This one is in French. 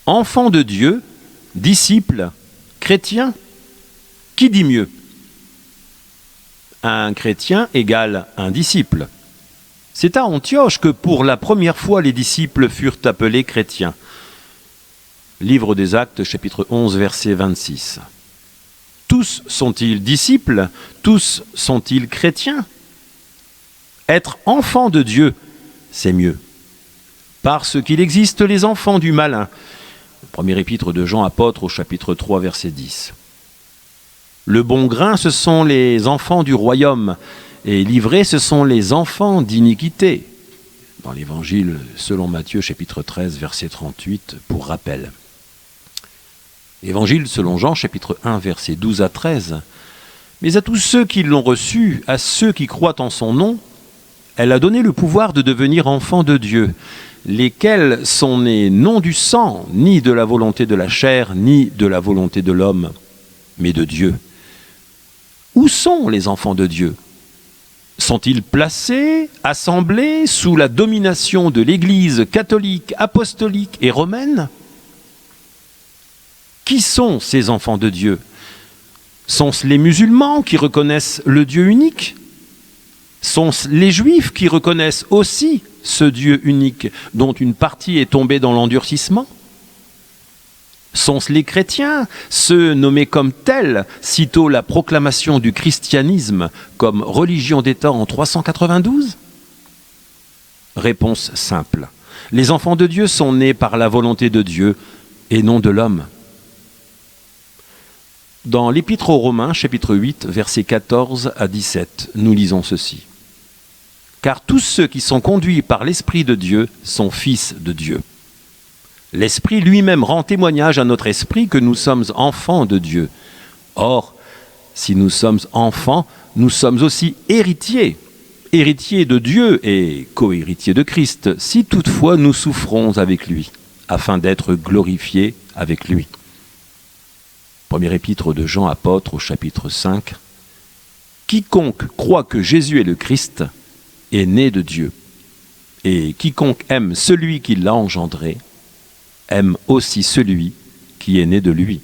Enfant de Dieu, disciple, chrétien, qui dit mieux? Un chrétien égale un disciple. C'est à Antioche que pour la première fois les disciples furent appelés chrétiens. Livre des Actes, chapitre 11, verset 26. Tous sont-ils disciples? Tous sont-ils chrétiens? Être enfant de Dieu, c'est mieux. Parce qu'il existe les enfants du malin. Premier épître de Jean apôtre au chapitre 3, verset 10. Le bon grain, ce sont les enfants du royaume, et l'ivrée, ce sont les enfants d'iniquité. Dans l'évangile selon Matthieu, chapitre 13, verset 38, pour rappel. Évangile selon Jean, chapitre 1, verset 12 à 13. Mais à tous ceux qui l'ont reçu, à ceux qui croient en son nom, elle a donné le pouvoir de devenir enfants de Dieu, lesquels sont nés non du sang, ni de la volonté de la chair, ni de la volonté de l'homme, mais de Dieu. Où sont les enfants de Dieu? Sont-ils placés, assemblés sous la domination de l'Église catholique, apostolique et romaine? Qui sont ces enfants de Dieu? Sont-ce les musulmans qui reconnaissent le Dieu unique? Sont-ce les Juifs qui reconnaissent aussi ce Dieu unique dont une partie est tombée dans l'endurcissement? Sont-ce les chrétiens, ceux nommés comme tels, sitôt la proclamation du christianisme comme religion d'État en 392? Réponse simple. Les enfants de Dieu sont nés par la volonté de Dieu et non de l'homme. Dans l'Épître aux Romains, chapitre 8, versets 14 à 17, nous lisons ceci. Car tous ceux qui sont conduits par l'Esprit de Dieu sont fils de Dieu. L'Esprit lui-même rend témoignage à notre esprit que nous sommes enfants de Dieu. Or, si nous sommes enfants, nous sommes aussi héritiers, héritiers de Dieu et co-héritiers de Christ, si toutefois nous souffrons avec lui, afin d'être glorifiés avec lui. Premier épître de Jean apôtre au chapitre 5. Quiconque croit que Jésus est le Christ est né de Dieu. Et quiconque aime celui qui l'a engendré, aime aussi celui qui est né de lui.